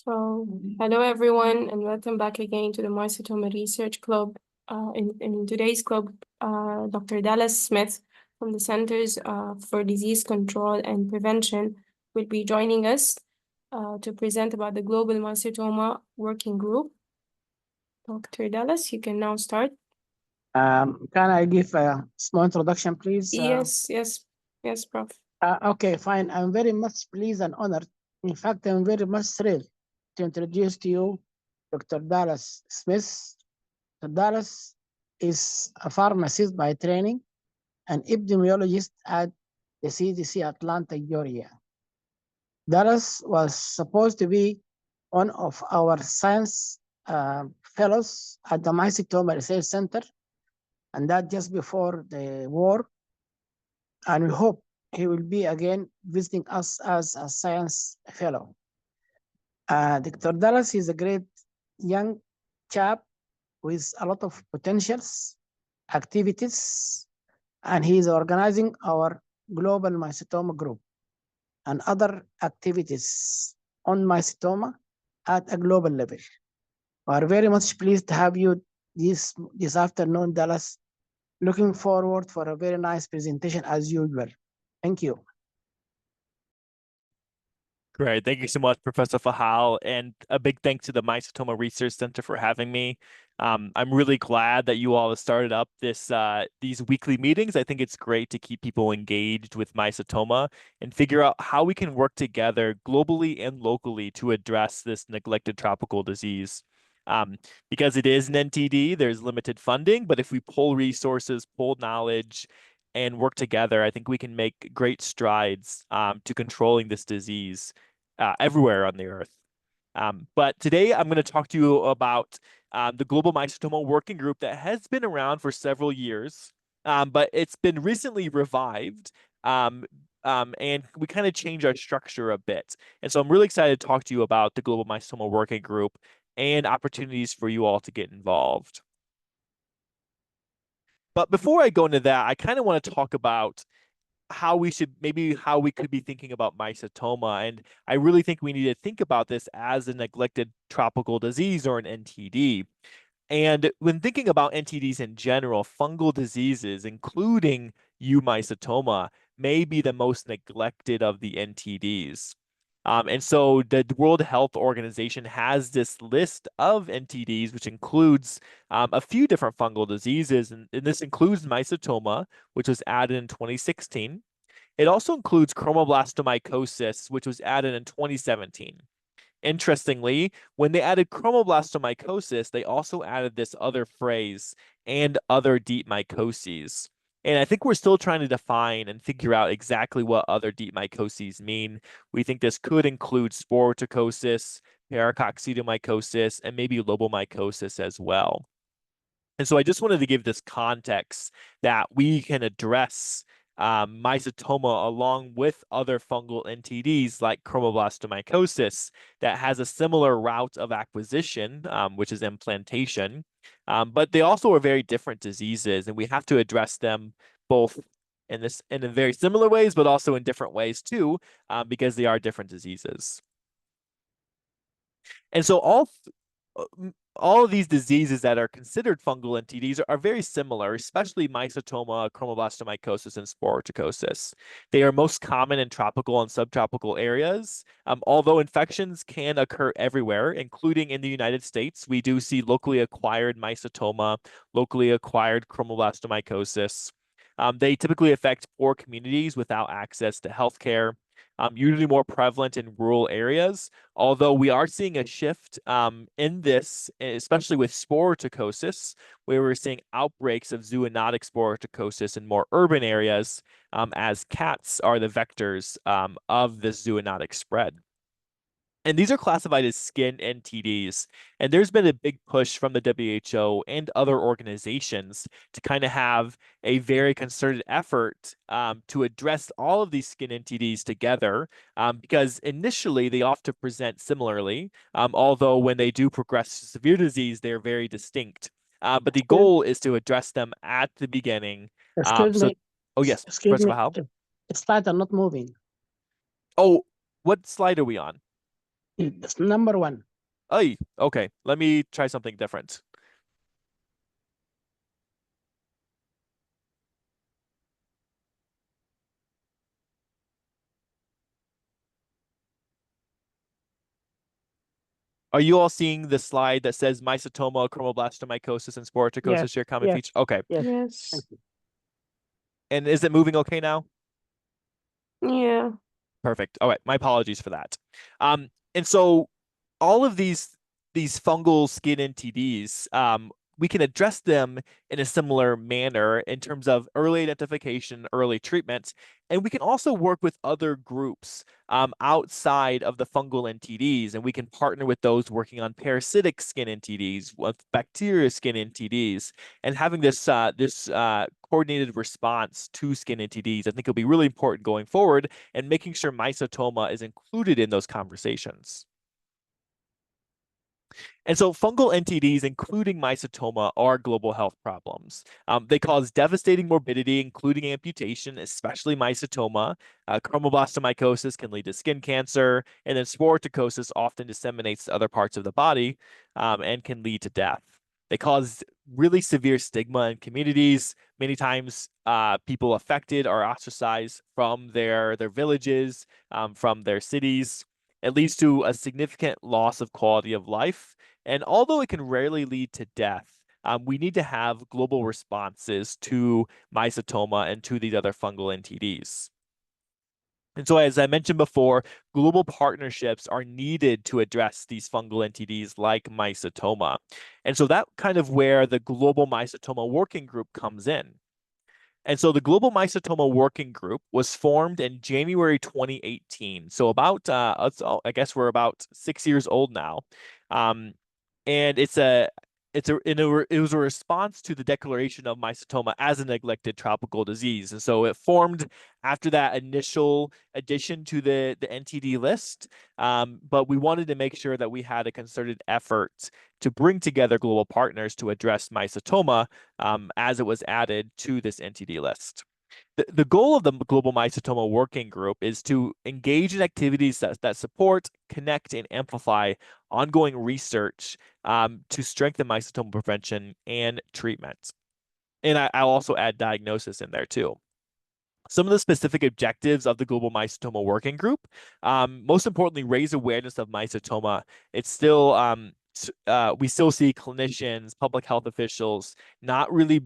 So, hello everyone, and welcome back again to the Mycetoma Research Club. In today's club, Dr. Dallas Smith from the Centers for Disease Control and Prevention will be joining us to present about the Global Mycetoma Working Group. Dr. Dallas, you can now start. Can I give a small introduction, please? Yes, Prof. Okay, fine. I'm very much pleased and honored. In fact, I'm very much thrilled to introduce to you Dr. Dallas Smith. Dr. Dallas is a pharmacist by training, an epidemiologist at the CDC Atlanta, Georgia. Dallas was supposed to be one of our science fellows at the Mycetoma Research Center, and that just before the war. And we hope he will be again visiting us as a science fellow. Dr. Dallas is a great young chap with a lot of potentials, activities, and he is organizing our Global Mycetoma Group and other activities on mycetoma at a global level. We are very much pleased to have you this afternoon, Dallas. Looking forward for a very nice presentation as usual. Thank you. Great. Thank you so much, Professor Fahal, and a big thanks to the Mycetoma Research Center for having me. I'm really glad that you all have started up these weekly meetings. I think it's great to keep people engaged with mycetoma and figure out how we can work together globally and locally to address this neglected tropical disease. Because it is an NTD, there's limited funding, but if we pull resources, pull knowledge, and work together, I think we can make great strides to controlling this disease everywhere on the earth. But today I'm going to talk to you about the Global Mycetoma Working Group that has been around for several years, but it's been recently revived, and we kind of changed our structure a bit. And so I'm really excited to talk to you about the Global Mycetoma Working Group and opportunities for you all to get involved. But before I go into that, I kind of want to talk about how we could be thinking about mycetoma. And I really think we need to think about this as a neglected tropical disease or an NTD. And when thinking about NTDs in general, fungal diseases, including mycetoma, may be the most neglected of the NTDs. And so the World Health Organization has this list of NTDs, which includes a few different fungal diseases, and this includes mycetoma, which was added in 2016. It also includes chromoblastomycosis, which was added in 2017. Interestingly, when they added chromoblastomycosis, they also added this other phrase, and other deep mycoses. And I think we're still trying to define and figure out exactly what other deep mycoses mean. We think this could include sporotrichosis, paracoccidomycosis, and maybe lobomycosis as well. And so I just wanted to give this context that we can address mycetoma along with other fungal NTDs like chromoblastomycosis that has a similar route of acquisition, which is implantation. But they also are very different diseases, and we have to address them both in very similar ways, but also in different ways too, because they are different diseases. And so all of these diseases that are considered fungal NTDs are very similar, especially mycetoma, chromoblastomycosis, and sporotrichosis. They are most common in tropical and subtropical areas. Although infections can occur everywhere, including in the United States, we do see locally acquired mycetoma, locally acquired chromoblastomycosis. They typically affect poor communities without access to healthcare. Usually more prevalent in rural areas, although we are seeing a shift in this, especially with sporotrichosis, where we're seeing outbreaks of zoonotic sporotrichosis in more urban areas, as cats are the vectors of this zoonotic spread. And these are classified as skin NTDs. And there's been a big push from the WHO and other organizations to kind of have a very concerted effort to address all of these skin NTDs together, because initially they often present similarly, although when they do progress to severe disease, they're very distinct. But the goal is to address them at the beginning. Excuse me. Oh, yes. Excuse me. Fahal? Slides are not moving. Oh, what slide are we on? That's number one. Oh, okay. Let me try something different. Are you all seeing the slide that says mycetoma, chromoblastomycosis, and Yes, sporotrichosis, your common yes, feature? Okay. yes. Yes. Thank you. And is it moving okay now? Yeah. Perfect. All right. My apologies for that. And so all of these fungal skin NTDs, we can address them in a similar manner in terms of early identification, early treatment, and we can also work with other groups outside of the fungal NTDs, and we can partner with those working on parasitic skin NTDs, with bacteria skin NTDs, and having this coordinated response to skin NTDs. I think it'll be really important going forward, and making sure mycetoma is included in those conversations. And so fungal NTDs, including mycetoma, are global health problems. They cause devastating morbidity, including amputation, especially mycetoma. Chromoblastomycosis can lead to skin cancer, and then sporotrichosis often disseminates to other parts of the body and can lead to death. They cause really severe stigma in communities. Many times, people affected are ostracized from their villages, from their cities. It leads to a significant loss of quality of life. And although it can rarely lead to death, we need to have global responses to mycetoma and to these other fungal NTDs. And so, as I mentioned before, global partnerships are needed to address these fungal NTDs like mycetoma. And so that kind of where the Global Mycetoma Working Group comes in. And so the Global Mycetoma Working Group was formed in January 2018. So about, I guess we're about 6 years old now. And it was a response to the declaration of mycetoma as a neglected tropical disease. And so it formed after that initial addition to the NTD list. But we wanted to make sure that we had a concerted effort to bring together global partners to address mycetoma as it was added to this NTD list. The goal of the Global Mycetoma Working Group is to engage in activities that support, connect, and amplify ongoing research to strengthen mycetoma prevention and treatment. And I'll also add diagnosis in there too. Some of the specific objectives of the Global Mycetoma Working Group, most importantly, raise awareness of mycetoma. It's still, we still see clinicians, public health officials not really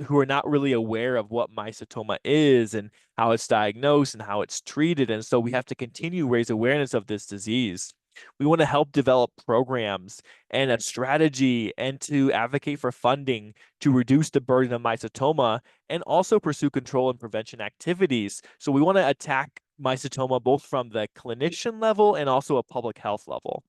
who are not really aware of what mycetoma is and how it's diagnosed and how it's treated. And so we have to continue to raise awareness of this disease. We want to help develop programs and a strategy and to advocate for funding to reduce the burden of mycetoma and also pursue control and prevention activities. So we want to attack mycetoma both from the clinician level and also a public health level.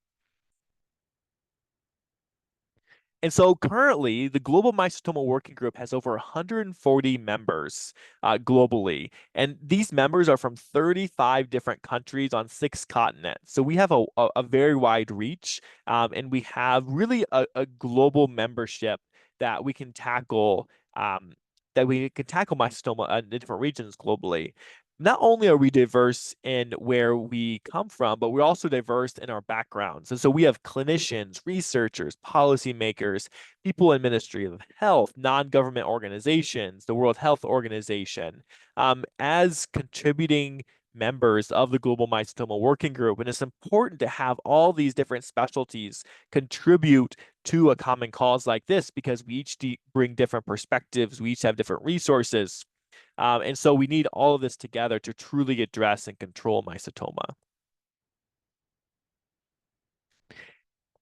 And so currently, the Global Mycetoma Working Group has over 140 members globally. And these members are from 35 different countries on 6 continents. So we have a very wide reach, and we have really a global membership that we can tackle mycetoma in different regions globally. Not only are we diverse in where we come from, but we're also diverse in our backgrounds. And so we have clinicians, researchers, policymakers, people in Ministry of Health, non-government organizations, the World Health Organization, as contributing members of the Global Mycetoma Working Group. And it's important to have all these different specialties contribute to a common cause like this because we each bring different perspectives, we each have different resources. And so we need all of this together to truly address and control mycetoma.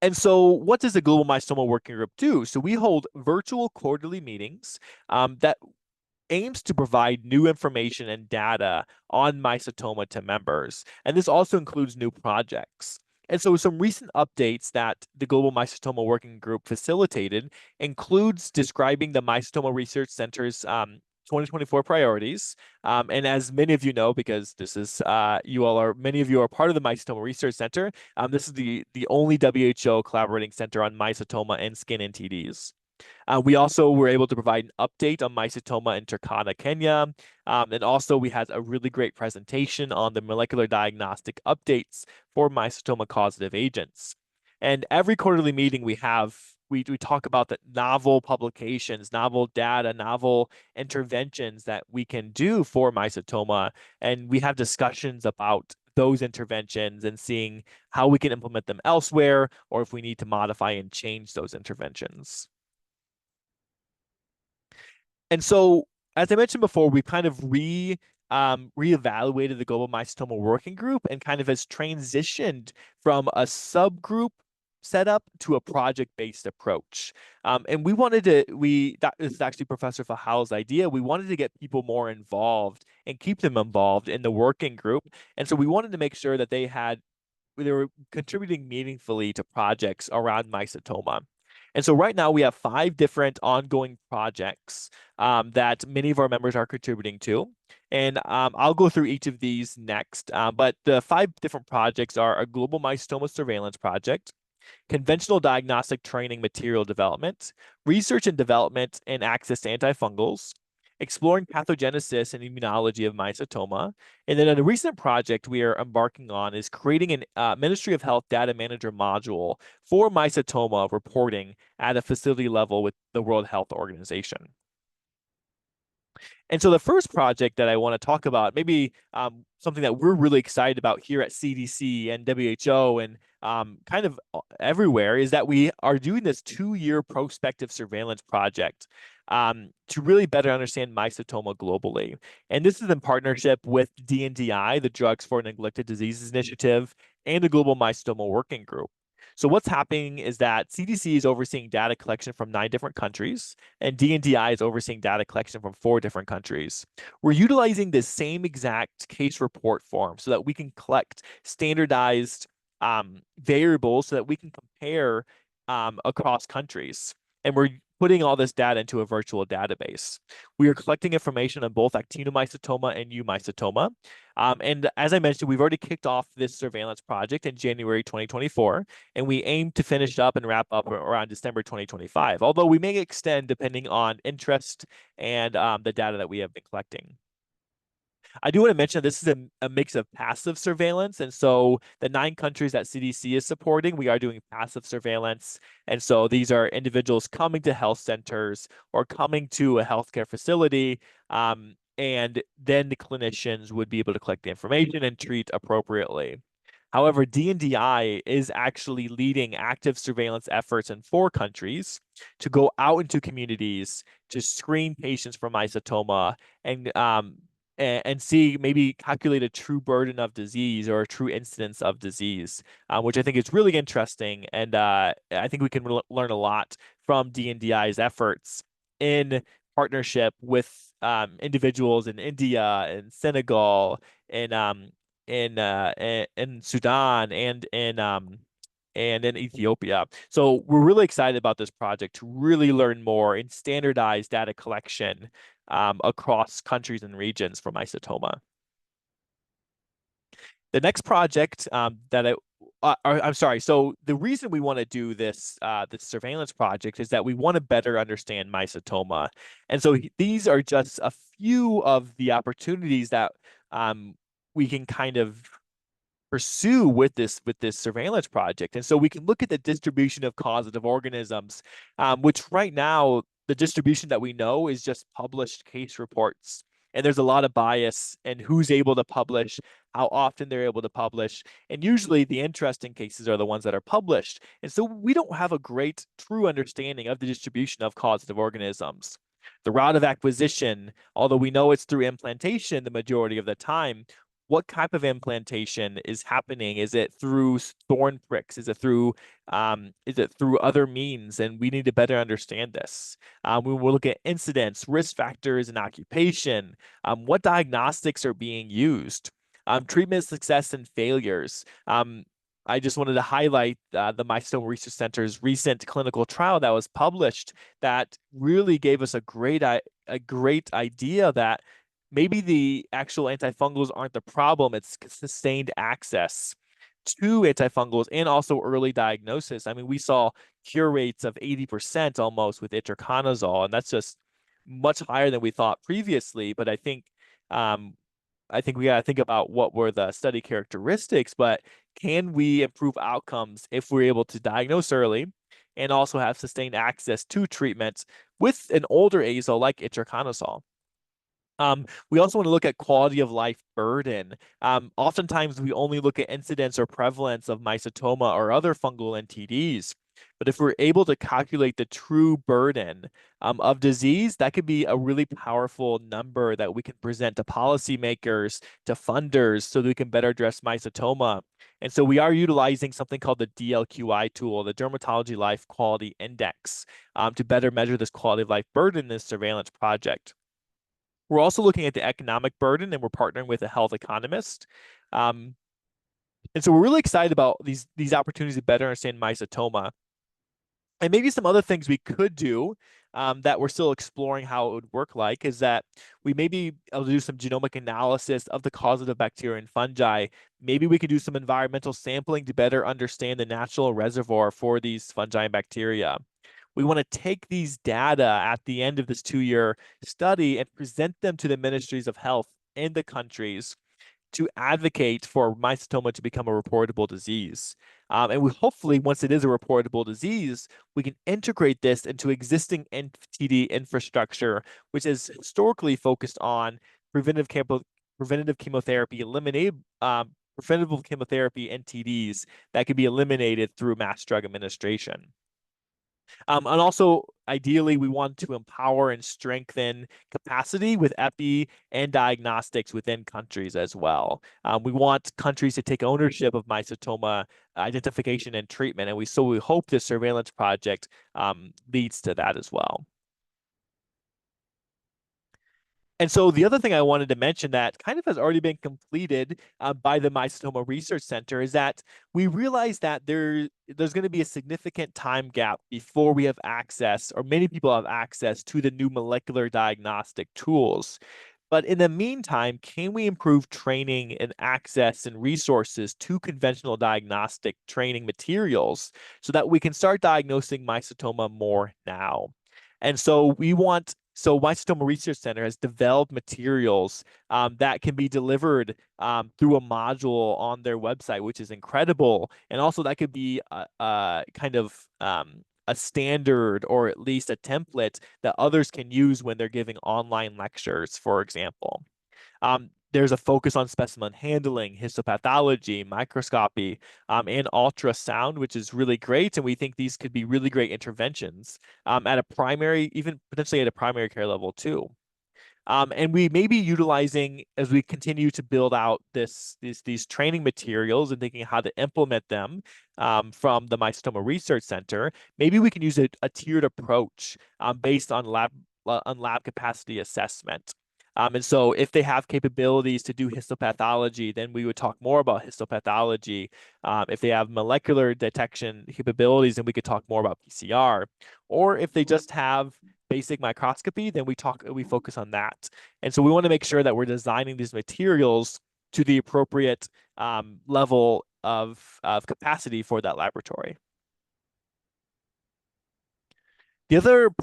And so what does the Global Mycetoma Working Group do? So we hold virtual quarterly meetings that aims to provide new information and data on mycetoma to members. And this also includes new projects. And so some recent updates that the Global Mycetoma Working Group facilitated includes describing the Mycetoma Research Center's 2024 priorities. And as many of you know, because this is many of you are part of the Mycetoma Research Center, this is the only WHO collaborating center on mycetoma and skin NTDs. We also were able to provide an update on mycetoma in Turkana, Kenya. And also we had a really great presentation on the molecular diagnostic updates for mycetoma causative agents. And every quarterly meeting we talk about the novel publications, novel data, novel interventions that we can do for mycetoma. And we have discussions about those interventions and seeing how we can implement them elsewhere, or if we need to modify and change those interventions. And so, as I mentioned before, we kind of reevaluated the Global Mycetoma Working Group and kind of has transitioned from a subgroup setup to a project-based approach. And that is actually Professor Fahal's idea. We wanted to get people more involved and keep them involved in the working group. And so we wanted to make sure that they were contributing meaningfully to projects around mycetoma. And so right now we have 5 different ongoing projects that many of our members are contributing to. And I'll go through each of these next. But the 5 different projects are a global mycetoma surveillance project, conventional diagnostic training material development, research and development and access to antifungals, exploring pathogenesis and immunology of mycetoma. And then a recent project we are embarking on is creating a Ministry of Health data manager module for mycetoma reporting at a facility level with the World Health Organization. And so the first project that I want to talk about, maybe something that we're really excited about here at CDC and WHO and kind of everywhere, is that we are doing this 2-year prospective surveillance project to really better understand mycetoma globally. And this is in partnership with DNDi, the Drugs for Neglected Diseases Initiative, and the Global Mycetoma Working Group. So what's happening is that CDC is overseeing data collection from 9 different countries, and DNDi is overseeing data collection from 4 different countries. We're utilizing the same exact case report form so that we can collect standardized variables so that we can compare across countries. And we're putting all this data into a virtual database. We are collecting information on both actinomycetoma and eumycetoma. And as I mentioned, we've already kicked off this surveillance project in January 2024, and we aim to finish up and wrap up around December 2025, although we may extend depending on interest and the data that we have been collecting. I do want to mention this is a mix of passive surveillance. And so the 9 countries that CDC is supporting, we are doing passive surveillance. And so these are individuals coming to health centers or coming to a healthcare facility. And then the clinicians would be able to collect the information and treat appropriately. However, DNDi is actually leading active surveillance efforts in 4 countries to go out into communities to screen patients for mycetoma and see, maybe calculate a true burden of disease or a true incidence of disease, which I think is really interesting. And I think we can learn a lot from DNDi's efforts in partnership with individuals in India and Senegal and in Sudan and in Ethiopia. So we're really excited about this project to really learn more in standardized data collection across countries and regions for mycetoma. The next project I'm sorry. So the reason we want to do this surveillance project is that we want to better understand mycetoma. And so these are just a few of the opportunities that we can kind of pursue with this surveillance project. And so we can look at the distribution of causative organisms, which right now the distribution that we know is just published case reports. And there's a lot of bias in who's able to publish, how often they're able to publish. And usually the interesting cases are the ones that are published. And so we don't have a great true understanding of the distribution of causative organisms. The route of acquisition, although we know it's through implantation the majority of the time, what type of implantation is happening? Is it through thorn pricks? Is it through other means? And we need to better understand this. We will look at incidence, risk factors, and occupation. What diagnostics are being used? Treatment success and failures. I just wanted to highlight the Mycetoma Research Center's recent clinical trial that was published that really gave us a great idea that maybe the actual antifungals aren't the problem, it's sustained access to antifungals and also early diagnosis. I mean, we saw cure rates of 80% almost with itraconazole, and that's just much higher than we thought previously. But I think we got to think about what were the study characteristics, but can we improve outcomes if we're able to diagnose early and also have sustained access to treatments with an older azole like itraconazole? We also want to look at quality of life burden. Oftentimes, we only look at incidence or prevalence of mycetoma or other fungal NTDs. But if we're able to calculate the true burden of disease, that could be a really powerful number that we can present to policymakers, to funders, so that we can better address mycetoma. And so we are utilizing something called the DLQI tool, the Dermatology Life Quality Index, to better measure this quality of life burden in this surveillance project. We're also looking at the economic burden, and we're partnering with a health economist. And so we're really excited about these opportunities to better understand mycetoma. And maybe some other things we could do that we're still exploring how it would work like is that we may be able to do some genomic analysis of the causative bacteria and fungi. Maybe we could do some environmental sampling to better understand the natural reservoir for these fungi and bacteria. We want to take these data at the end of this 2-year study and present them to the ministries of health in the countries to advocate for mycetoma to become a reportable disease. And we hopefully, once it is a reportable disease, we can integrate this into existing NTD infrastructure, which is historically focused on preventative chemotherapy, preventative chemotherapy NTDs that can be eliminated through mass drug administration. And also, ideally, we want to empower and strengthen capacity with epi and diagnostics within countries as well. We want countries to take ownership of mycetoma identification and treatment, and we hope this surveillance project leads to that as well. And so the other thing I wanted to mention that kind of has already been completed by the Mycetoma Research Center is that we realize that there's going to be a significant time gap before we have access, or many people have access to the new molecular diagnostic tools. But in the meantime, can we improve training and access and resources to conventional diagnostic training materials so that we can start diagnosing mycetoma more now? And so Mycetoma Research Center has developed materials that can be delivered through a module on their website, which is incredible. And also that could be a kind of a standard or at least a template that others can use when they're giving online lectures, for example. There's a focus on specimen handling, histopathology, microscopy, and ultrasound, which is really great. And we think these could be really great interventions at a primary, even potentially at a primary care level too. And we may be utilizing, as we continue to build out these training materials and thinking how to implement them from the Mycetoma Research Center, maybe we can use a tiered approach based on lab capacity assessment. And so if they have capabilities to do histopathology, then we would talk more about histopathology. If they have molecular detection capabilities, then we could talk more about PCR. Or if they just have basic microscopy, then we focus on that. And so we want to make sure that we're designing these materials to the appropriate level of capacity for that laboratory. The third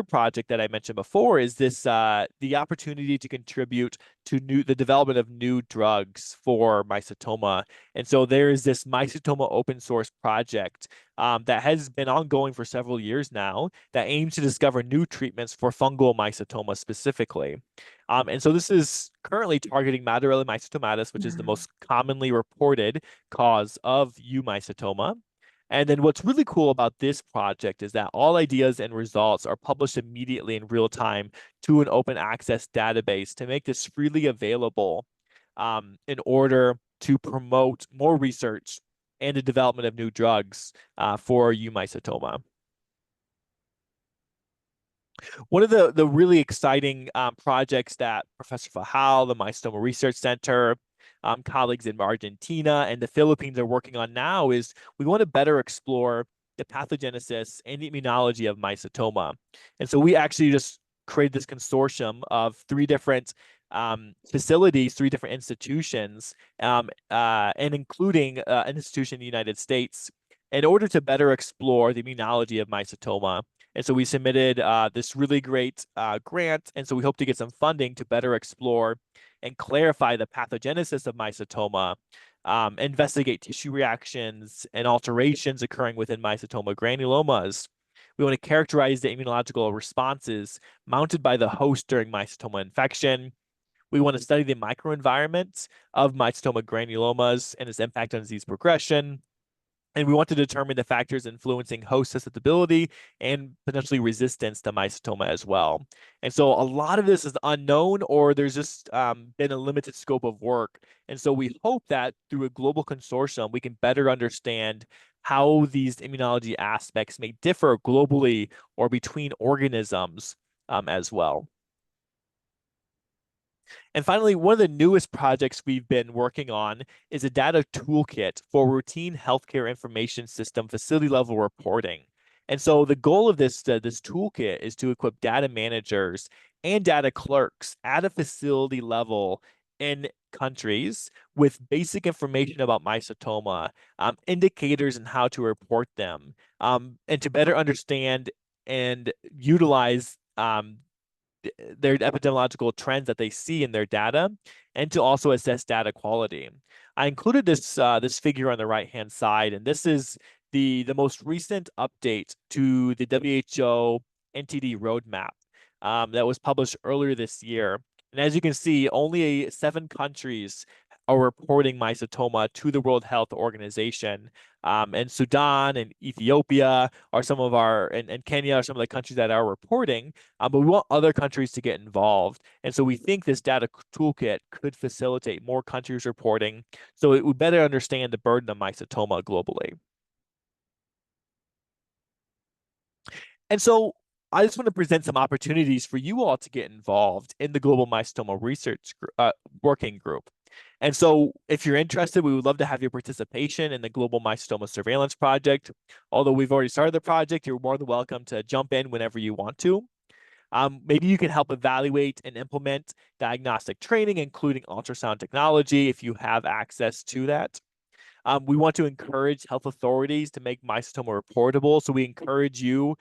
project that I mentioned before is this the opportunity to contribute to the development of new drugs for mycetoma. And so there is this mycetoma open source project that has been ongoing for several years now that aims to discover new treatments for fungal mycetoma specifically. And so this is currently targeting Madurella mycetomatis, which is the most commonly reported cause of eumycetoma. And then what's really cool about this project is that all ideas and results are published immediately in real time to an open access database to make this freely available in order to promote more research and the development of new drugs for eumycetoma. One of the really exciting projects that Professor Fajal, the Mycetoma Research Center, colleagues in Argentina and the Philippines are working on now is we want to better explore the pathogenesis and immunology of mycetoma. And so we actually just created this consortium of 3 different facilities, 3 different institutions, and including an institution in the United States, in order to better explore the immunology of mycetoma. And so we submitted this really great grant, and so we hope to get some funding to better explore and clarify the pathogenesis of mycetoma, investigate tissue reactions and alterations occurring within mycetoma granulomas. We want to characterize the immunological responses mounted by the host during mycetoma infection. We want to study the microenvironment of mycetoma granulomas and its impact on disease progression. And we want to determine the factors influencing host susceptibility and potentially resistance to mycetoma as well. And so a lot of this is unknown, or there's just been a limited scope of work. And so we hope that through a global consortium, we can better understand how these immunology aspects may differ globally or between organisms as well. And finally, one of the newest projects we've been working on is a data toolkit for routine healthcare information system facility level reporting. And so the goal of this toolkit is to equip data managers and data clerks at a facility level in countries with basic information about mycetoma, indicators and how to report them, and to better understand and utilize their epidemiological trends that they see in their data, and to also assess data quality. I included this figure on the right-hand side, and this is the most recent update to the WHO NTD roadmap that was published earlier this year. And as you can see, only 7 countries are reporting mycetoma to the World Health Organization. And Sudan and Ethiopia are some of our, and Kenya are some of the countries that are reporting, but we want other countries to get involved. And so we think this data toolkit could facilitate more countries reporting, so it would better understand the burden of mycetoma globally. And so I just want to present some opportunities for you all to get involved in the Global Mycetoma Research Working Group. And so if you're interested, we would love to have your participation in the Global Mycetoma Surveillance Project. Although we've already started the project, you're more than welcome to jump in whenever you want to. Maybe you can help evaluate and implement diagnostic training, including ultrasound technology, if you have access to that. We want to encourage health authorities to make mycetoma reportable. So we encourage you,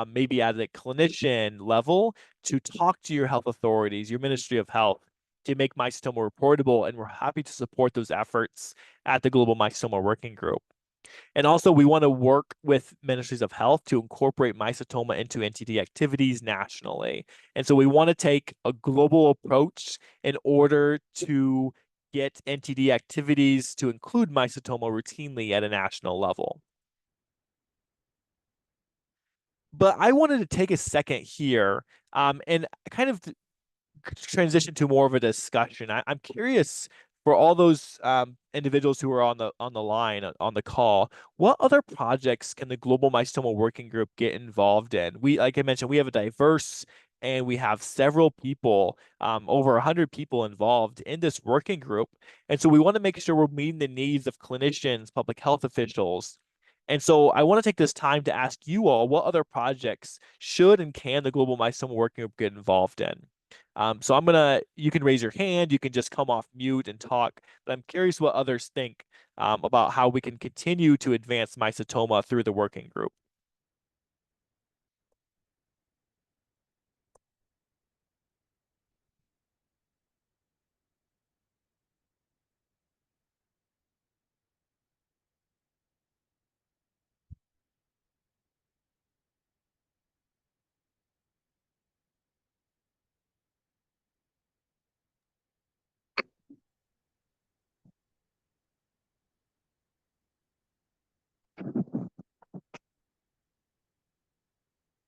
maybe at a clinician level, to talk to your health authorities, your Ministry of Health, to make mycetoma reportable. And we're happy to support those efforts at the Global Mycetoma Working Group. And also, we want to work with ministries of health to incorporate mycetoma into NTD activities nationally. And so we want to take a global approach in order to get NTD activities to include mycetoma routinely at a national level. But I wanted to take a second here and kind of transition to more of a discussion. I'm curious, for all those individuals who are on the line, on the call, what other projects can the Global Mycetoma Working Group get involved in? We, like I mentioned, we have a diverse, and we have several people, over 100 people involved in this working group. And so we want to make sure we're meeting the needs of clinicians, public health officials. And so I want to take this time to ask you all, what other projects should and can the Global Mycetoma Working Group get involved in? So you can raise your hand, you can just come off mute and talk, but I'm curious what others think about how we can continue to advance mycetoma through the working group.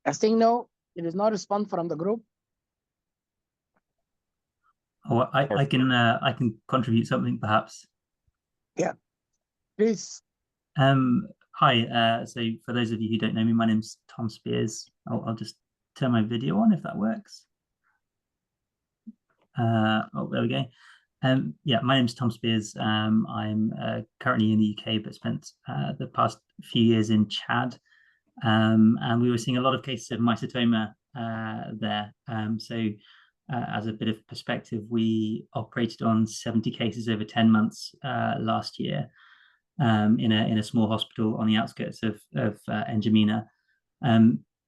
I think no, there is no response from the group. Oh, I can contribute something perhaps. Yeah, please. Hi. So for those of you who don't know me, my name's Tom Spears. I'll just turn my video on if that works. Oh, there we go. Yeah, my name's Tom Spears. I'm currently in the UK, but spent the past few years in Chad. And we were seeing a lot of cases of mycetoma there. So as a bit of perspective, we operated on 70 cases over 10 months last year in a small hospital on the outskirts of N'Djamena.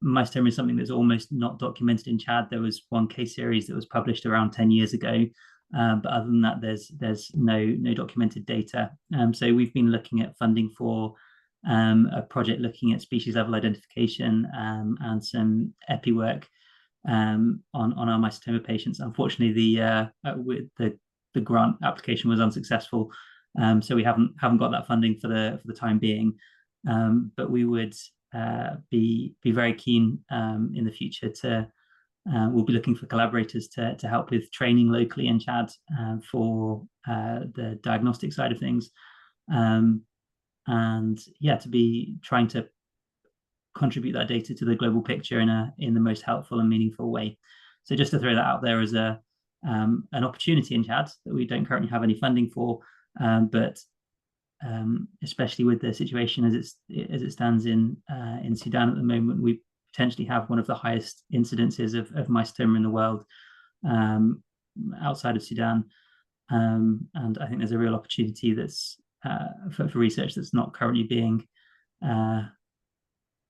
Mycetoma is something that's almost not documented in Chad. There was one case series that was published around 10 years ago, but other than that, there's no documented data. So we've been looking at funding for a project looking at species level identification and some epi work on our mycetoma patients. Unfortunately, the grant application was unsuccessful, so we haven't got that funding for the time being. But we would be very keen in the future to. We'll be looking for collaborators to help with training locally in Chad for the diagnostic side of things, and yeah, to be trying to contribute that data to the global picture in the most helpful and meaningful way. So just to throw that out there as an opportunity in Chad that we don't currently have any funding for, but especially with the situation as it stands in Sudan at the moment, we potentially have one of the highest incidences of mycetoma in the world outside of Sudan, and I think there's a real opportunity that's for research that's not currently being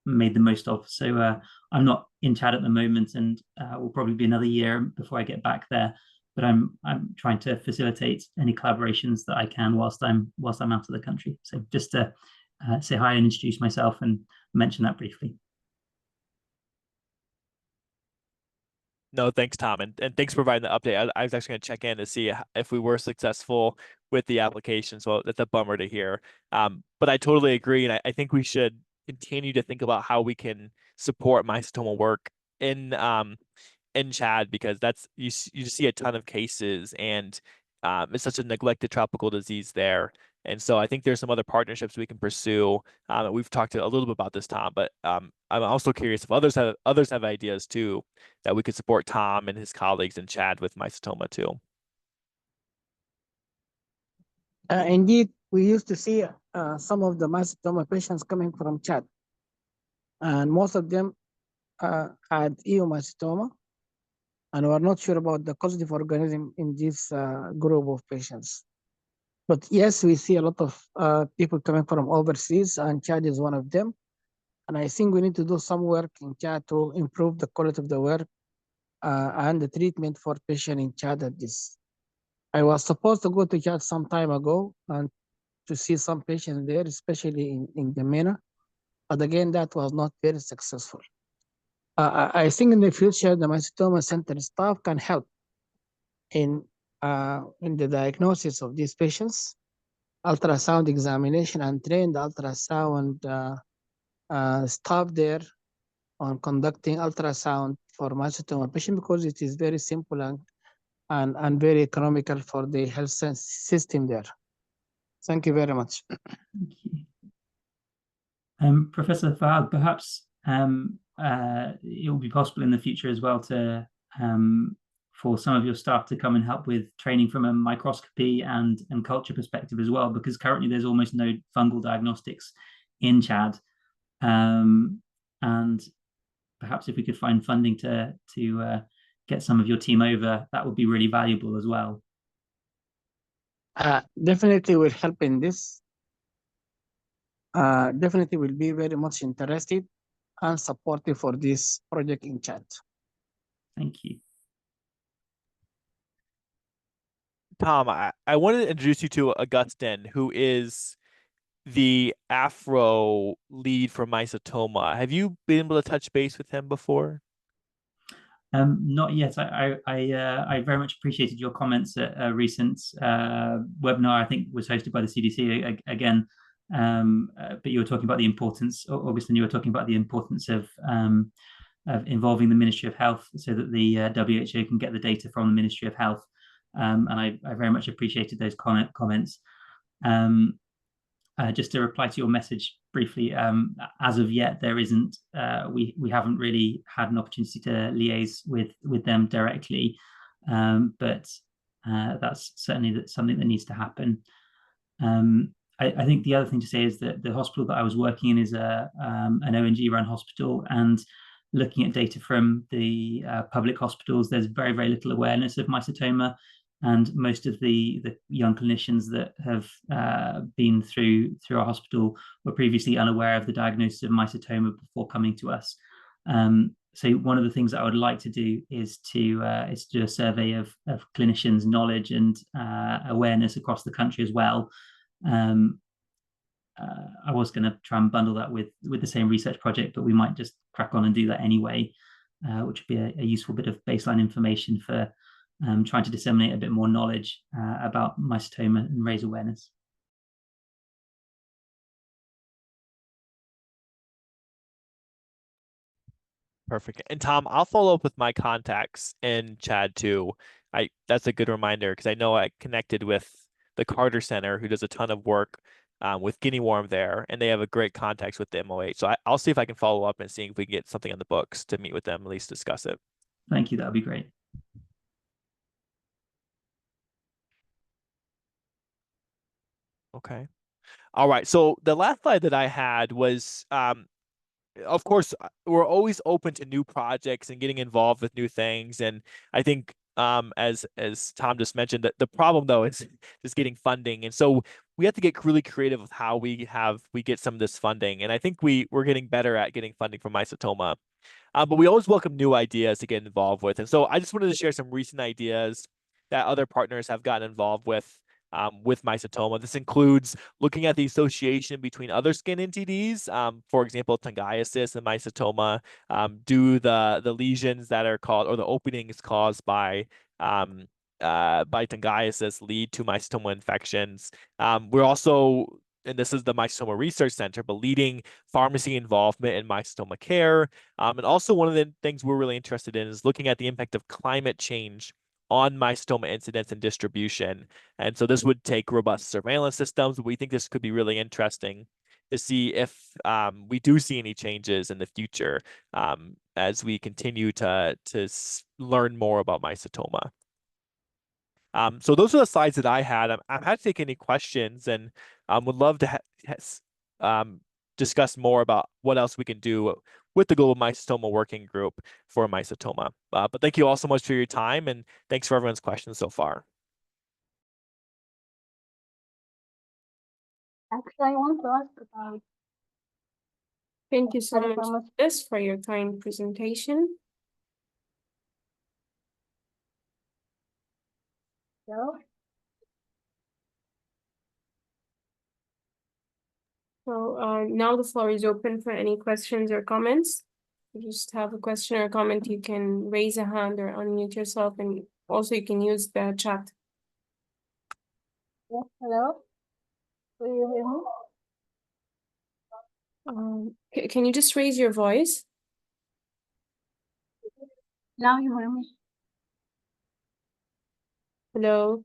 made the most of. So I'm not in Chad at the moment, and will probably be another year before I get back there. But I'm trying to facilitate any collaborations that I can whilst I'm out of the country. So just to say hi and introduce myself and mention that briefly. No, thanks, Tom, and thanks for providing the update. I was actually going to check in to see if we were successful with the application, so that's a bummer to hear. But I totally agree, and I think we should continue to think about how we can support mycetoma work in Chad, because that's you just see a ton of cases, and it's such a neglected tropical disease there. And so I think there's some other partnerships we can pursue. We've talked a little bit about this, Tom, but I'm also curious if others have ideas too that we could support Tom and his colleagues in Chad with mycetoma too. Indeed, we used to see some of the mycetoma patients coming from Chad, and most of them had mycetoma, and we're not sure about the causative organism in this group of patients. But yes, we see a lot of people coming from overseas, and Chad is one of them. And I think we need to do some work in Chad to improve the quality of the work and the treatment for patients in Chad at this. I was supposed to go to Chad some time ago and to see some patients there, especially in N'Djamena. But again, that was not very successful. I think in the future, the mycetoma center staff can help in the diagnosis of these patients, ultrasound examination, and train the ultrasound staff there on conducting ultrasound for mycetoma patient, because it is very simple and very economical for the health system there. Thank you very much. Thank you. Professor Fahad, perhaps it will be possible in the future as well to for some of your staff to come and help with training from a microscopy and culture perspective as well, because currently there's almost no fungal diagnostics in Chad. And perhaps if we could find funding to get some of your team over, that would be really valuable as well. Definitely will help in this. Definitely will be very much interested and supportive for this project in Chad. Thank you. Tom, I wanted to introduce you to Augustin, who is the Afro lead for mycetoma. Have you been able to touch base with him before? Not yet. I very much appreciated your comments at a recent webinar. I think was hosted by the CDC again. But you were talking about the importance, Augustin, you were talking about the importance of involving the Ministry of Health so that the WHO can get the data from the Ministry of Health. And I very much appreciated those comments. Just to reply to your message briefly, as of yet, there isn't. We haven't really had an opportunity to liaise with them directly, but that's certainly something that needs to happen. I think the other thing to say is that the hospital that I was working in is an ONG-run hospital, and looking at data from the public hospitals, there's very, very little awareness of mycetoma. And most of the young clinicians that have been through our hospital were previously unaware of the diagnosis of mycetoma before coming to us. So one of the things that I would like to do is to do a survey of clinicians' knowledge and awareness across the country as well. I was going to try and bundle that with the same research project, but we might just crack on and do that anyway, which would be a useful bit of baseline information for trying to disseminate a bit more knowledge about mycetoma and raise awareness. Perfect. And Tom, I'll follow up with my contacts in Chad too. That's a good reminder because I know I connected with the Carter Center, who does a ton of work with guinea worm there, and they have a great contacts with the MOH. So I'll see if I can follow up and see if we can get something on the books to meet with them, at least discuss it. Thank you. That would be great. Okay. All right. So the last slide that I had was, of course, we're always open to new projects and getting involved with new things. And I think, as Tom just mentioned, that the problem though is just getting funding. And so we have to get really creative with how we get some of this funding. And I think we're getting better at getting funding from mycetoma. But we always welcome new ideas to get involved with. And so I just wanted to share some recent ideas that other partners have gotten involved with mycetoma. This includes looking at the association between other skin NTDs, for example, tangiasis and mycetoma. Do the lesions that are called, or the openings caused by tangiasis lead to mycetoma infections? We're also, and this is the Mycetoma Research Center, but leading pharmacy involvement in mycetoma care. And also one of the things we're really interested in is looking at the impact of climate change on mycetoma incidence and distribution. And so this would take robust surveillance systems. We think this could be really interesting to see if we do see any changes in the future as we continue to learn more about mycetoma. So those are the slides that I had. I'm happy to take any questions and would love to discuss more about what else we can do with the Global Mycetoma Working Group for mycetoma. But thank you all so much for your time, and thanks for everyone's questions so far. Actually, I want to ask about. Thank you so much for your kind presentation. So, now the floor is open for any questions or comments. If you just have a question or comment, you can raise a hand or unmute yourself, and also you can use the chat. yes, hello. Do you hear me? Can you just raise your voice? Now you hear me? Hello.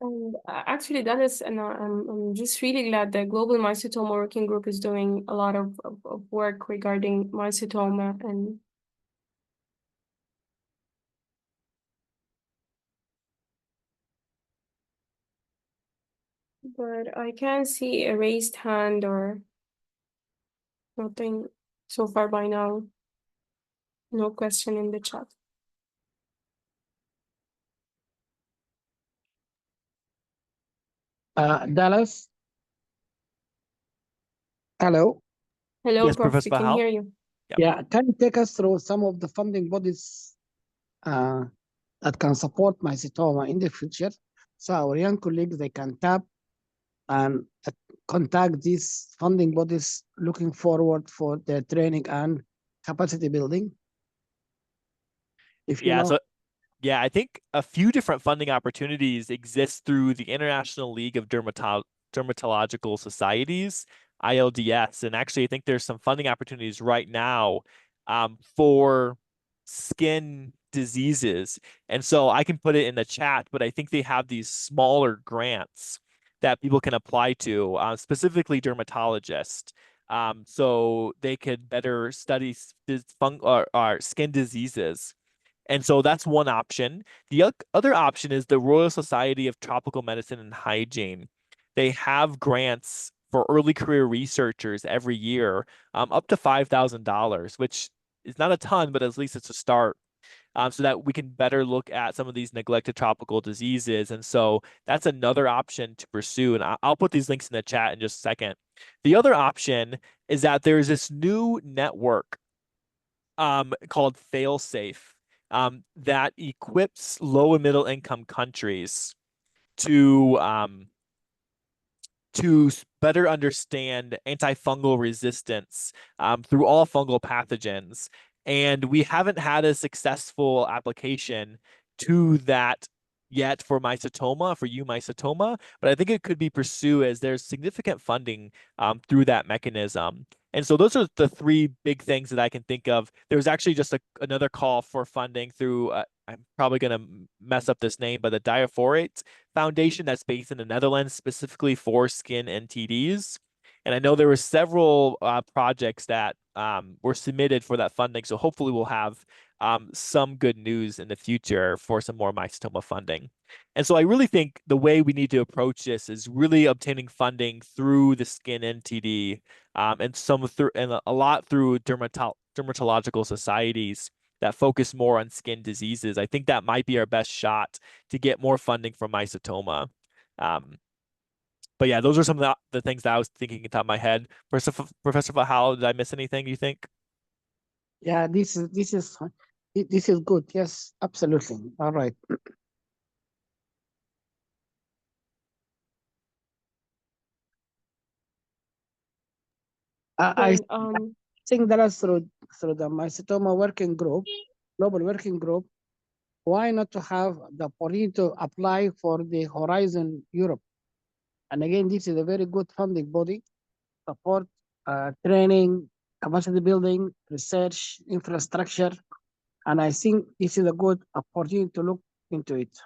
And actually, that is, and I'm just really glad that Global Mycetoma Working Group is doing a lot of work regarding mycetoma. And but I can't see a raised hand or nothing so far by now. No question in the chat. Dallas. Hello. Hello, Yes, Prof, Professor we can Bahal? hear you. Yep. Yeah, can you take us through some of the funding bodies that can support mycetoma in the future, so our young colleagues, they can tap and contact these funding bodies looking forward for their training and capacity building? If you know. Yeah, I think a few different funding opportunities exist through the International League of Dermatological Societies, ILDS. And actually, I think there's some funding opportunities right now for skin diseases. And so I can put it in the chat, but I think they have these smaller grants that people can apply to, specifically dermatologists. so they could better study skin diseases. And so that's one option. The other option is the Royal Society of Tropical Medicine and Hygiene. They have grants for early career researchers every year, up to $5,000, which is not a ton, but at least it's a start. So that we can better look at some of these neglected tropical diseases. And so that's another option to pursue. And I'll put these links in the chat in just a second. The other option is that there's this new network called Failsafe that equips low and middle income countries to better understand antifungal resistance through all fungal pathogens. And we haven't had a successful application to that yet for mycetoma, for mycetoma, but I think it could be pursued as there's significant funding through that mechanism. And so those are the three big things that I can think of. There was actually just another call for funding through, I'm probably going to mess up this name, but the Diaphorate Foundation that's based in the Netherlands specifically for skin NTDs. And I know there were several projects that were submitted for that funding. So hopefully we'll have some good news in the future for some more mycetoma funding. And so I really think the way we need to approach this is really obtaining funding through the skin NTD and a lot through dermatological societies that focus more on skin diseases. I think that might be our best shot to get more funding from mycetoma. But yeah, those are some of the things that I was thinking on top of my head. Professor Fahal, did I miss anything, you think? Yeah, this is good. Yes, absolutely. All right. I think that through the Mycetoma Working Group, Global Working Group, why not to have the opportunity to apply for the Horizon Europe? And again, this is a very good funding body, support, training, capacity building, research, infrastructure. And I think this is a good opportunity to look into it.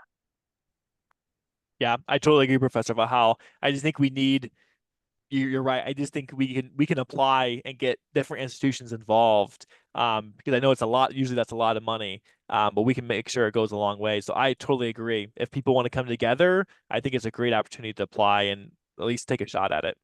Yeah, I totally agree, Professor Fahal. I just think we need, you're right. I just think we can apply and get different institutions involved because I know it's a lot. Usually that's a lot of money, but we can make sure it goes a long way. So I totally agree. If people want to come together, I think it's a great opportunity to apply and at least take a shot at it.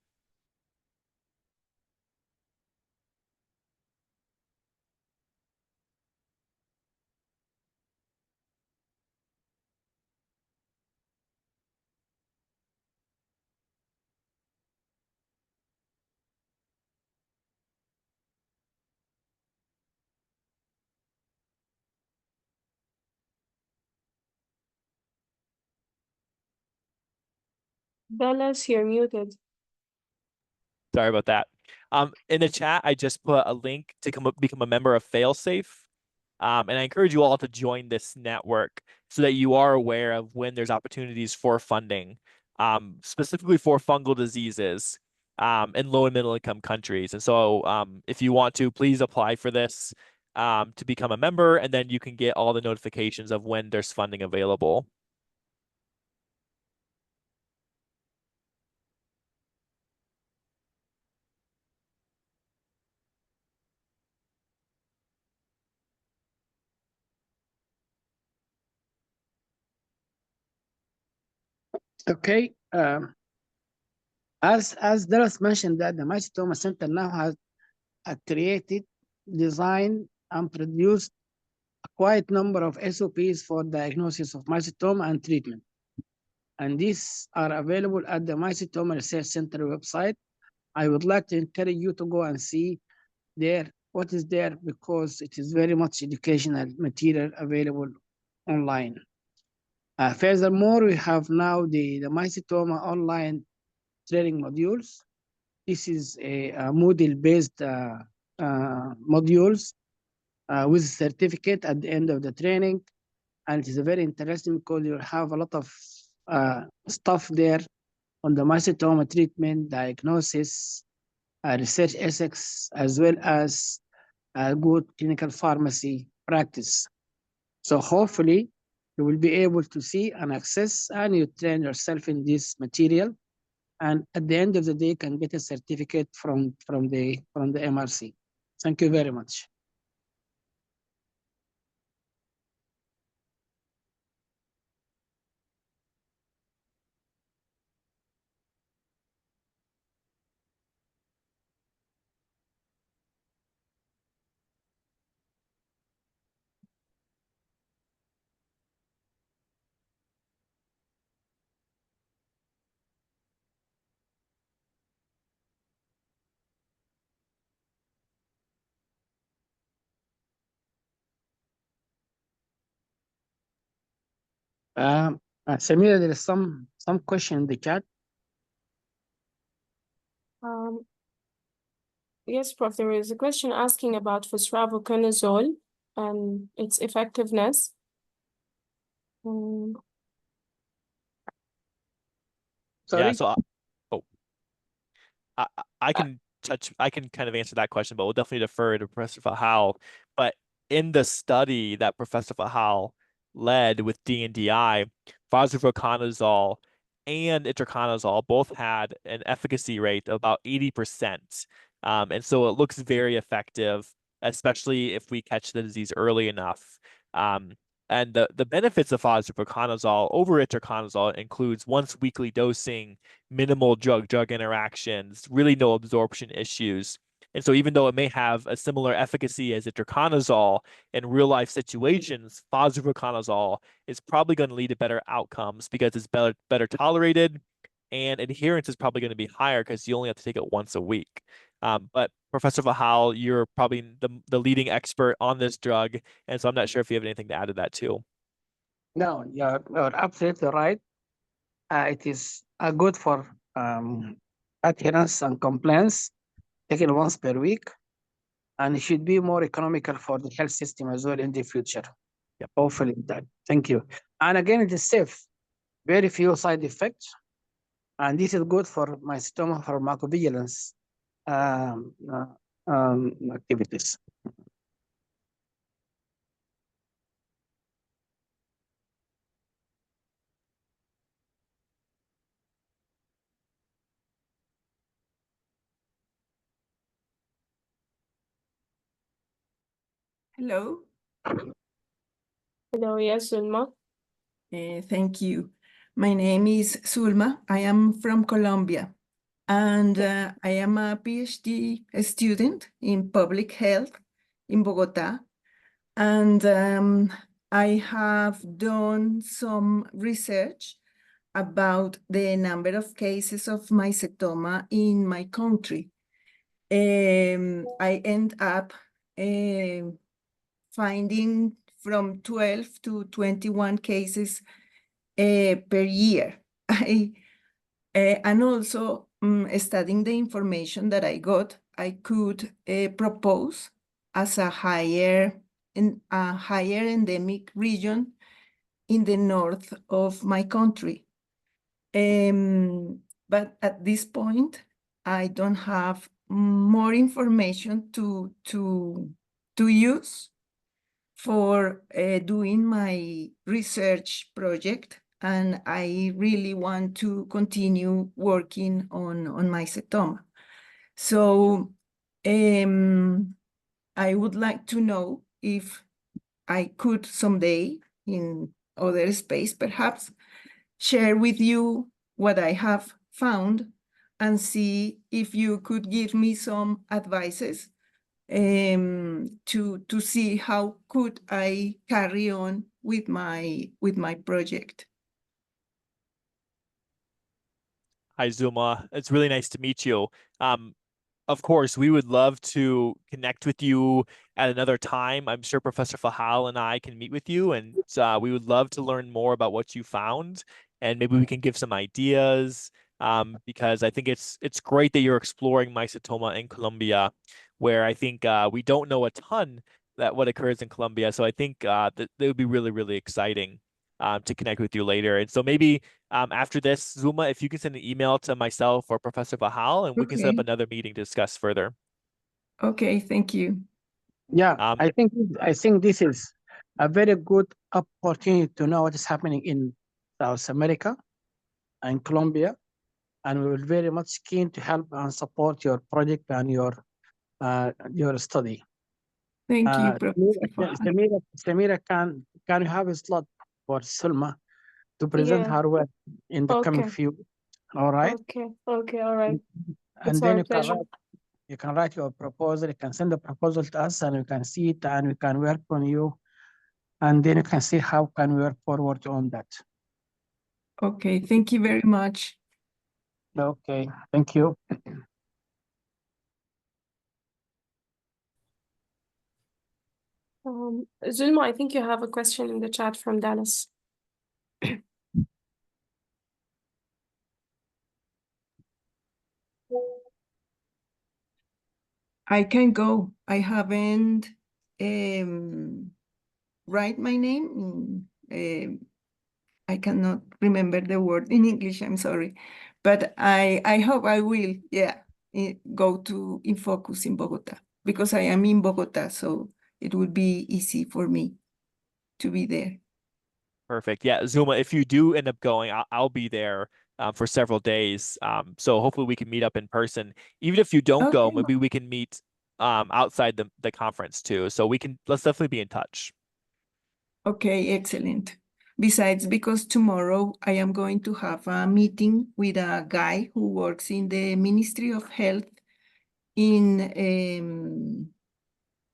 Dallas, you're muted. Sorry about that. In the chat, I just put a link to become a member of Failsafe. And I encourage you all to join this network so that you are aware of when there's opportunities for funding, specifically for fungal diseases in low and middle income countries. And so if you want to, please apply for this to become a member, and then you can get all the notifications of when there's funding available. Okay. As Dallas mentioned, that the Mycetoma Center now has created, designed, and produced a quite number of SOPs for diagnosis of mycetoma and treatment. And these are available at the Mycetoma Research Center website. I would like to encourage you to go and see what is there, because it is very much educational material available online. Furthermore, we have now the Mycetoma online training modules. This is a Moodle-based modules with certificate at the end of the training. And it is very interesting because you have a lot of stuff there on the mycetoma treatment, diagnosis, research ethics, as well as good clinical pharmacy practice. So hopefully you will be able to see and access, and you train yourself in this material. and at the end of the day can get a certificate from the MRC. Thank you very much. Samira, there is some question in the chat. Um, yes, Prof, there is a question asking about fosravuconazole and its effectiveness. Sorry? Yeah, so I can kind of answer that question, but we'll definitely defer to Professor Fahal. But in the study that Professor Fahal led with D&DI, fosravuconazole and itraconazole both had an efficacy rate of about 80%. And so it looks very effective, especially if we catch the disease early enough. And the benefits of fosravuconazole over itraconazole includes once weekly dosing, minimal drug-drug interactions, really no absorption issues. And so even though it may have a similar efficacy as itraconazole in real-life situations, fosravuconazole is probably going to lead to better outcomes because it's better tolerated, and adherence is probably going to be higher because you only have to take it once a week. But Professor Fahal, you're probably the leading expert on this drug, and so I'm not sure if you have anything to add to that too. No, you're absolutely right. It is good for adherence and compliance, taken once per week, and it should be more economical for the health system as well in the future. Yep. Hopefully that. Thank you. And again, it is safe, very few side effects, and this is good for mycetoma pharmacovigilance activities. Hello. Hello, yes, Zulma. Thank you. My name is Zulma. I am from Colombia, and I am a PhD student in public health in Bogota. And I have done some research about the number of cases of mycetoma in my country. I end up finding from 12 to 21 cases per year. And also studying the information that I got, I could propose as a higher endemic region in the north of my country. But at this point, I don't have more information to use for doing my research project, and I really want to continue working on mycetoma. So I would like to know if I could someday, in other space perhaps, share with you what I have found and see if you could give me some advices to see how could I carry on with my project. Hi, Zuma. It's really nice to meet you. Of course, we would love to connect with you at another time. I'm sure Professor Fahal and I can meet with you, and we would love to learn more about what you found, and maybe we can give some ideas. Because I think it's great that you're exploring mycetoma in Colombia, where I think we don't know a ton that what occurs in Colombia. So I think that would be really, really exciting to connect with you later. And so maybe after this, Zuma, if you can send an email to myself or Professor Fahal, and we can set up another meeting to discuss further. Okay, thank you. Yeah, I think this is a very good opportunity to know what is happening in South America and Colombia. and we will very much keen to help and support your project and your study. Thank you, Professor Fahad. Samira, can you have a slot for Sulma to present Yeah. her work in the coming Okay. few? All right. Okay, all right. And It's then our pleasure. you can write your proposal. You can send the proposal to us, and we can see it, and we can work on you, and then you can see how can we work forward on that. Okay, thank you very much. Okay, thank you. Zulma, I think you have a question in the chat from Dallas. I can go. I haven't write my name. I cannot remember the word in English, I'm sorry. But I hope I will, go to InFocus in Bogota, because I am in Bogota, so it would be easy for me to be there. Perfect. Yeah, Zuma, if you do end up going, I'll be there for several days. So hopefully we can meet up in person. Even if you don't go, Okay. maybe we can meet outside the conference too. So let's definitely be in touch. Okay, excellent. Besides, because tomorrow I am going to have a meeting with a guy who works in the Ministry of Health in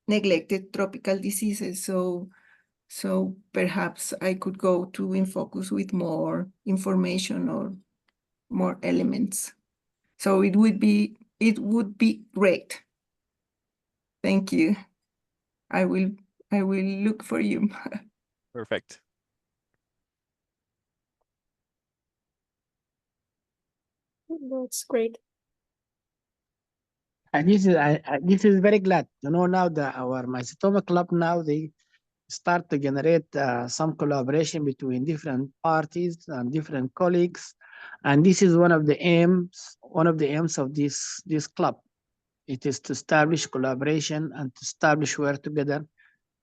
neglected tropical diseases. So perhaps I could go to InFocus with more information or more elements. So it would be great. Thank you. I will look for you. Perfect. That's great. And this is very glad. You know, now our Mycetoma Club now they start to generate some collaboration between different parties and different colleagues, and this is one of the aims of this club. It is to establish collaboration and to establish work together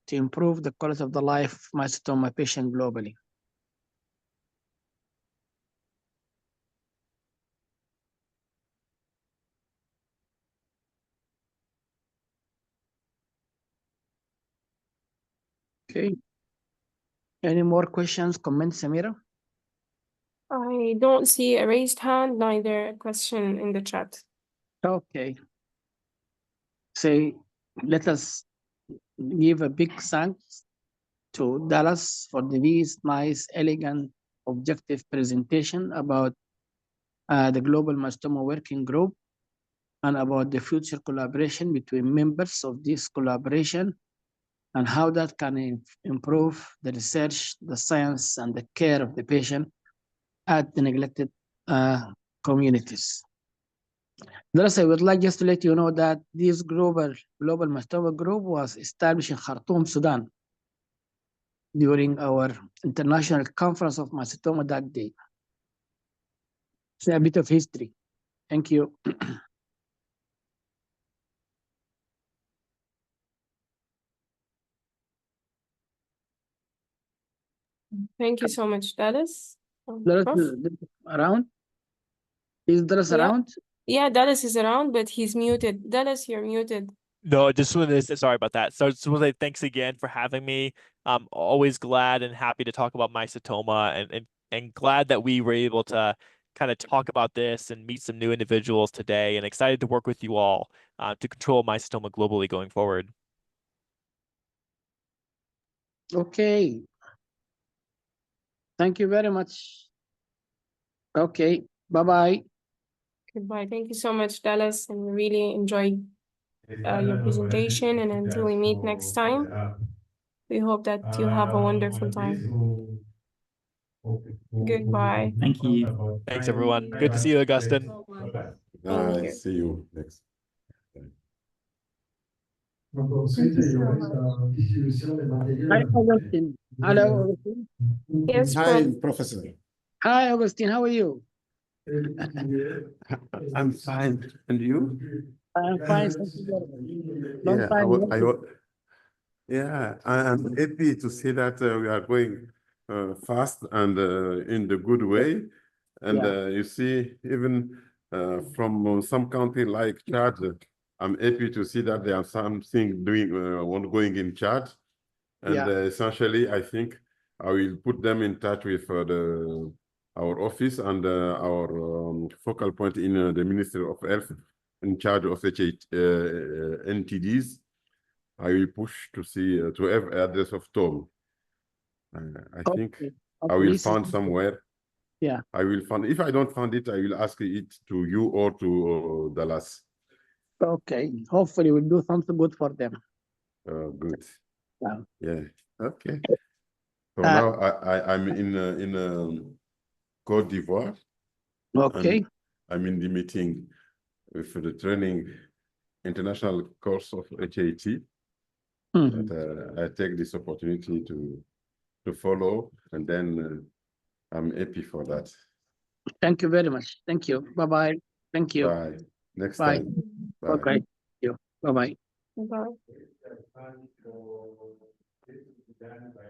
to improve the quality of the life of mycetoma patient globally. Okay. Any more questions, comments, Samira? I don't see a raised hand, neither a question in the chat. Okay. So let us give a big thanks to Dallas for this nice, elegant, objective presentation about the Global Mycetoma Working Group and about the future collaboration between members of this collaboration and how that can improve the research, the science, and the care of the patient at the neglected communities. Thus, I would like just to let you know that this global mycetoma group was established in Khartoum, Sudan, during our international conference of mycetoma that day. It's a bit of history. Thank you. Thank you so much, Dallas. Dallas Prof? is around? Is Dallas Yeah. around? Yeah, Dallas is around, but he's muted. Dallas, you're muted. No, I just wanted to say sorry about that. So I just want to say thanks again for having me. I'm always glad and happy to talk about mycetoma and glad that we were able to kind of talk about this and meet some new individuals today, and excited to work with you all to control mycetoma globally going forward. Okay. Thank you very much. Okay. Bye-bye. Goodbye. Thank you so much, Dallas, and we really enjoyed your presentation. And until we meet next time, we hope that you have a wonderful time. Goodbye. Thank you. Thanks, everyone. Good to see you, Augustine. Thank you. See you next. Thank you so much. Hi, Augustine. Hello, Augustine. Yes, Hi, Prof. Professor. Hi, Augustine. How are you? I'm fine. And you? I'm fine. Thank you very much. Long Yeah, time. no see. yeah, I'm happy to see that we are going fast and in the good way. And Yeah. you see, even from some country like Chad, I'm happy to see that there are something doing ongoing in Chad. And Yeah. essentially, I think I will put them in touch with our office and our focal point in the Ministry of Health in charge of NTDs. I will push to see to have address of Tom. I think Okay. I will This is find good. somewhere. Yeah. I will find. If I don't find it, I will ask it to you or to Dallas. Okay. Hopefully we'll do something good for them. Good. Yeah. Yeah. Okay. So Uh, now I'm in Côte d'Ivoire. Okay. I'm in the meeting with the training international course of HAT. Mhm. That I take this opportunity to follow, and then I'm happy for that. Thank you very much. Thank you. Bye-bye. Thank you. Bye. Next Bye. time. Bye. Okay. Thank you. Bye-bye. Bye. Time for this to be done by